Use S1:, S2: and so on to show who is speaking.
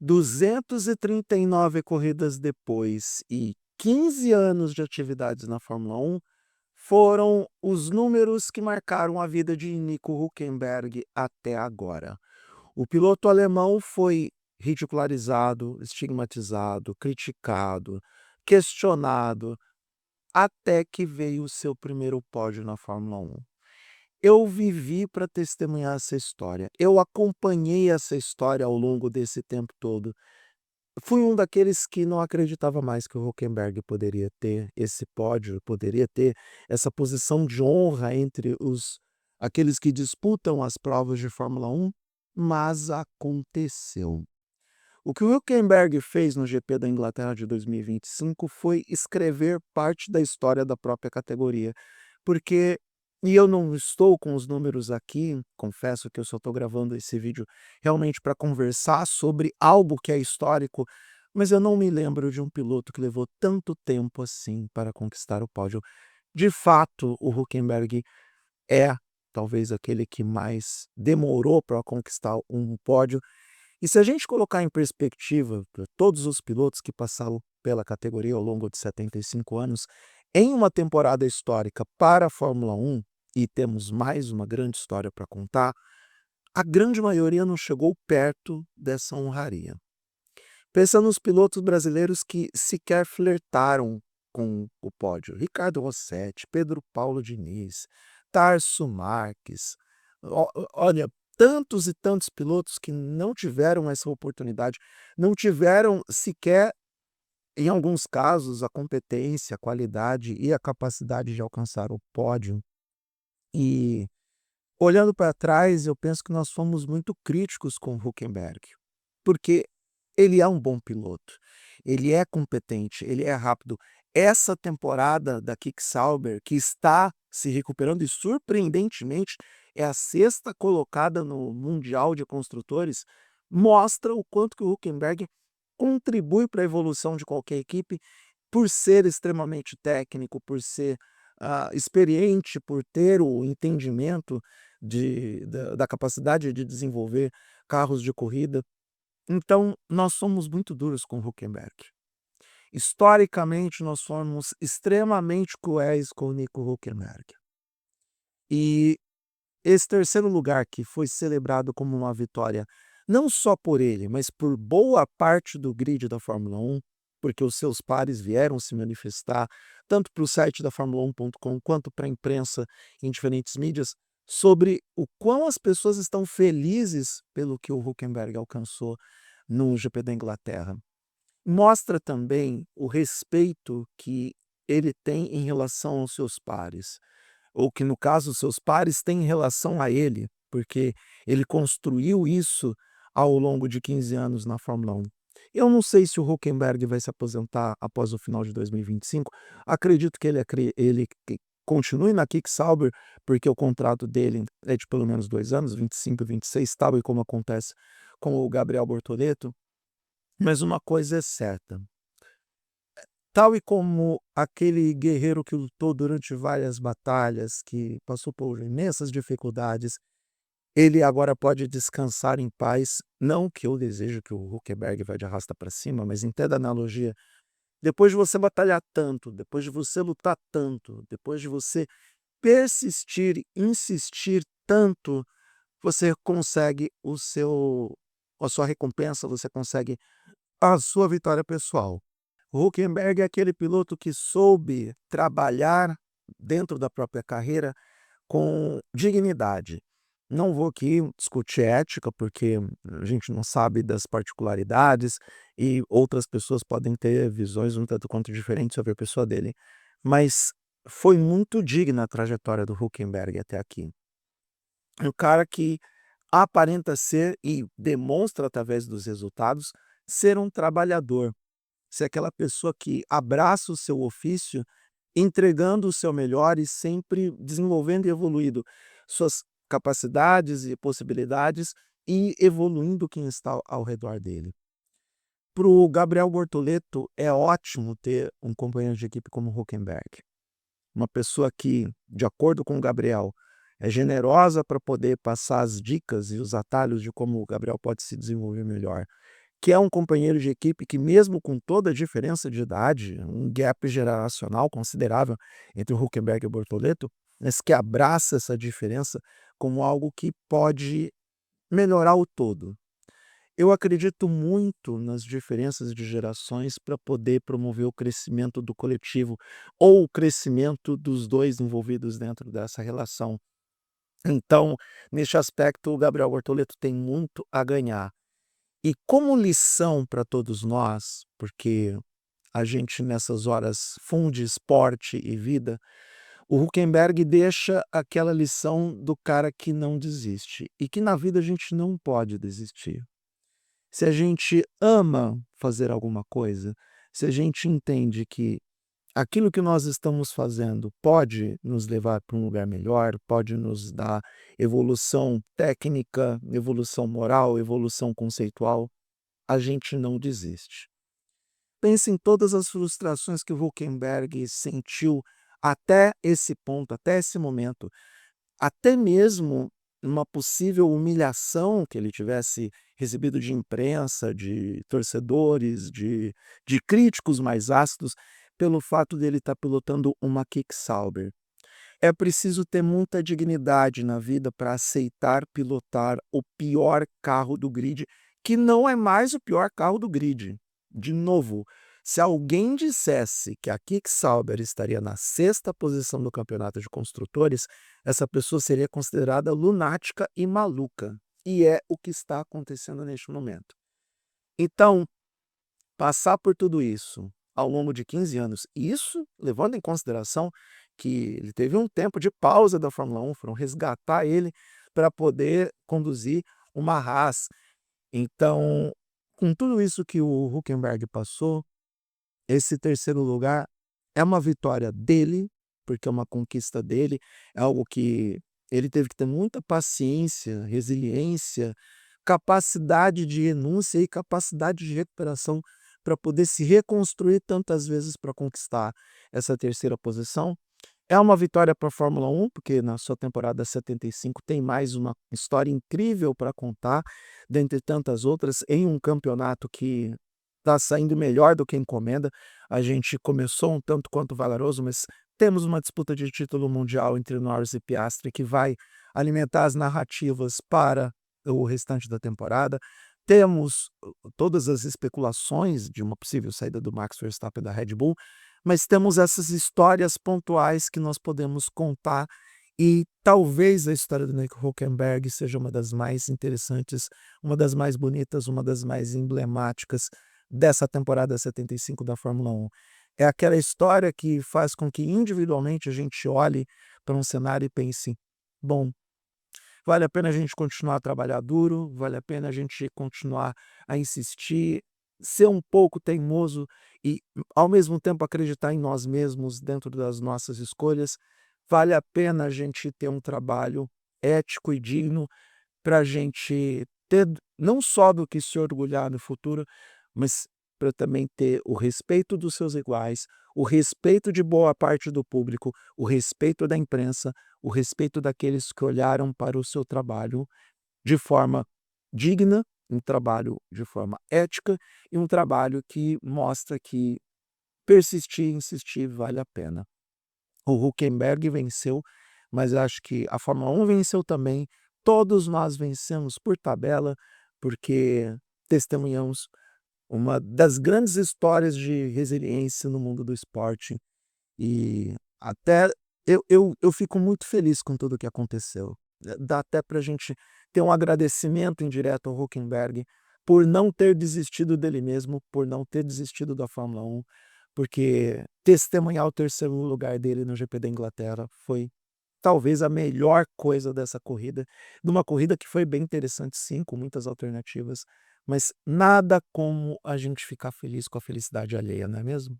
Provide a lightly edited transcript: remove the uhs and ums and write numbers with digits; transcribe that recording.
S1: 239 corridas depois e 15 anos de atividades na Fórmula 1 foram os números que marcaram a vida de Nico Hülkenberg até agora. O piloto alemão foi ridicularizado, estigmatizado, criticado, questionado, até que veio o seu primeiro pódio na Fórmula 1. Eu vivi para testemunhar essa história, eu acompanhei essa história ao longo desse tempo todo. Fui um daqueles que não acreditava mais que o Hülkenberg poderia ter esse pódio, poderia ter essa posição de honra entre os aqueles que disputam as provas de Fórmula 1, mas aconteceu. O que o Hülkenberg fez no GP da Inglaterra de 2025 foi escrever parte da história da própria categoria, porque eu não estou com os números aqui, confesso que eu só estou gravando esse vídeo realmente para conversar sobre algo que é histórico, mas eu não me lembro de um piloto que levou tanto tempo assim para conquistar o pódio. De fato, o Hülkenberg é talvez aquele que mais demorou para conquistar um pódio, e se a gente colocar em perspectiva pra todos os pilotos que passaram pela categoria ao longo de 75 anos, em uma temporada histórica para a Fórmula 1, e temos mais uma grande história para contar, a grande maioria não chegou perto dessa honraria. Pensa nos pilotos brasileiros que sequer flertaram com o pódio: Ricardo Rossetti, Pedro Paulo Diniz, Tarso Marques. Olha, tantos e tantos pilotos que não tiveram essa oportunidade, não tiveram sequer, em alguns casos, a competência, a qualidade e a capacidade de alcançar o pódio. E, olhando para trás, eu penso que nós fomos muito críticos com o Hülkenberg, porque ele é um bom piloto, ele é competente, ele é rápido. Essa temporada da Kick Sauber, que está se recuperando e surpreendentemente é a sexta colocada no Mundial de Construtores, mostra o quanto que o Hülkenberg contribui para a evolução de qualquer equipe, por ser extremamente técnico, por ser experiente, por ter o entendimento da capacidade de desenvolver carros de corrida. Então, nós somos muito duros com o Hülkenberg. Historicamente, nós fomos extremamente cruéis com o Nico Hülkenberg. E esse terceiro lugar, que foi celebrado como uma vitória, não só por ele, mas por boa parte do grid da Fórmula 1, porque os seus pares vieram se manifestar, tanto para o site da Fórmula 1.com quanto para a imprensa em diferentes mídias, sobre o quão as pessoas estão felizes pelo que o Hülkenberg alcançou no GP da Inglaterra. Mostra também o respeito que ele tem em relação aos seus pares, ou que no caso os seus pares têm em relação a ele, porque ele construiu isso ao longo de 15 anos na Fórmula 1. Eu não sei se o Hülkenberg vai se aposentar após o final de 2025, acredito que ele que continue na Kick Sauber, porque o contrato dele é de pelo menos 2 anos, 25 e 26, tal e como acontece com o Gabriel Bortoleto, mas uma coisa é certa, tal e como aquele guerreiro que lutou durante várias batalhas, que passou por imensas dificuldades, ele agora pode descansar em paz. Não que eu desejo que o Huckenberg vá de arrasta para cima, mas entenda a analogia. Depois de você batalhar tanto, depois de você lutar tanto, depois de você persistir, insistir tanto, você consegue a sua recompensa, você consegue a sua vitória pessoal. O Hülkenberg é aquele piloto que soube trabalhar dentro da própria carreira com dignidade. Não vou aqui discutir ética, porque a gente não sabe das particularidades e outras pessoas podem ter visões um tanto quanto diferentes sobre a pessoa dele, mas foi muito digna a trajetória do Hülkenberg até aqui. É um cara que aparenta ser e demonstra através dos resultados ser um trabalhador, ser aquela pessoa que abraça o seu ofício, entregando o seu melhor e sempre desenvolvendo e evoluindo suas capacidades e possibilidades e evoluindo quem está ao redor dele. Para o Gabriel Bortoleto é ótimo ter um companheiro de equipe como o Hülkenberg, uma pessoa que, de acordo com o Gabriel, é generosa para poder passar as dicas e os atalhos de como o Gabriel pode se desenvolver melhor, que é um companheiro de equipe que mesmo com toda a diferença de idade, um gap geracional considerável entre o Hülkenberg e o Bortoleto, mas que abraça essa diferença como algo que pode melhorar o todo. Eu acredito muito nas diferenças de gerações para poder promover o crescimento do coletivo ou o crescimento dos 2 envolvidos dentro dessa relação. Então, neste aspecto, o Gabriel Bortoleto tem muito a ganhar. E como lição para todos nós, porque a gente nessas horas funde esporte e vida, o Huckenberg deixa aquela lição do cara que não desiste, e que na vida a gente não pode desistir. Se a gente ama fazer alguma coisa, se a gente entende que aquilo que nós estamos fazendo pode nos levar para um lugar melhor, pode nos dar evolução técnica, evolução moral, evolução conceitual, a gente não desiste. Pense em todas as frustrações que o Huckenberg sentiu até esse ponto, até esse momento. Até mesmo uma possível humilhação que ele tivesse recebido de imprensa, de torcedores, de críticos mais ácidos, pelo fato dele estar pilotando uma Kick-Sauber. É preciso ter muita dignidade na vida para aceitar pilotar o pior carro do grid, que não é mais o pior carro do grid. De novo, se alguém dissesse que a Kick-Sauber estaria na 6ª posição do campeonato de construtores, essa pessoa seria considerada lunática e maluca. E é o que está acontecendo neste momento. Então, passar por tudo isso ao longo de 15 anos, isso levando em consideração que ele teve um tempo de pausa da Fórmula 1, foram resgatar ele para poder conduzir uma Haas. Então, com tudo isso que o Huckenberg passou, esse terceiro lugar é uma vitória dele, porque é uma conquista dele, é algo que ele teve que ter muita paciência, resiliência, capacidade de renúncia e capacidade de recuperação para poder se reconstruir tantas vezes para conquistar essa terceira posição. É uma vitória para a Fórmula 1, porque na sua temporada 75 tem mais uma história incrível para contar, dentre tantas outras, em um campeonato que está saindo melhor do que encomenda. A gente começou um tanto quanto vagaroso, mas temos uma disputa de título mundial entre Norris e Piastri que vai alimentar as narrativas para o restante da temporada. Temos todas as especulações de uma possível saída do Max Verstappen da Red Bull, mas temos essas histórias pontuais que nós podemos contar e talvez a história do Nico Hülkenberg seja uma das mais interessantes, uma das mais bonitas, uma das mais emblemáticas dessa temporada 75 da Fórmula 1. É aquela história que faz com que individualmente a gente olhe para um cenário e pense: bom, vale a pena a gente continuar a trabalhar duro, vale a pena a gente continuar a insistir, ser um pouco teimoso e, ao mesmo tempo, acreditar em nós mesmos dentro das nossas escolhas. Vale a pena a gente ter um trabalho ético e digno para a gente ter não só do que se orgulhar no futuro, mas para também ter o respeito dos seus iguais, o respeito de boa parte do público, o respeito da imprensa, o respeito daqueles que olharam para o seu trabalho de forma digna, um trabalho de forma ética e um trabalho que mostra que persistir e insistir vale a pena. O Huckenberg venceu, mas acho que a Fórmula 1 venceu também. Todos nós vencemos por tabela, porque testemunhamos uma das grandes histórias de resiliência no mundo do esporte. E até eu fico muito feliz com tudo o que aconteceu. Dá até para a gente ter um agradecimento indireto ao Huckenberg por não ter desistido dele mesmo, por não ter desistido da Fórmula 1, porque testemunhar o terceiro lugar dele no GP da Inglaterra foi talvez a melhor coisa dessa corrida, de uma corrida que foi bem interessante sim, com muitas alternativas, mas nada como a gente ficar feliz com a felicidade alheia, não é mesmo?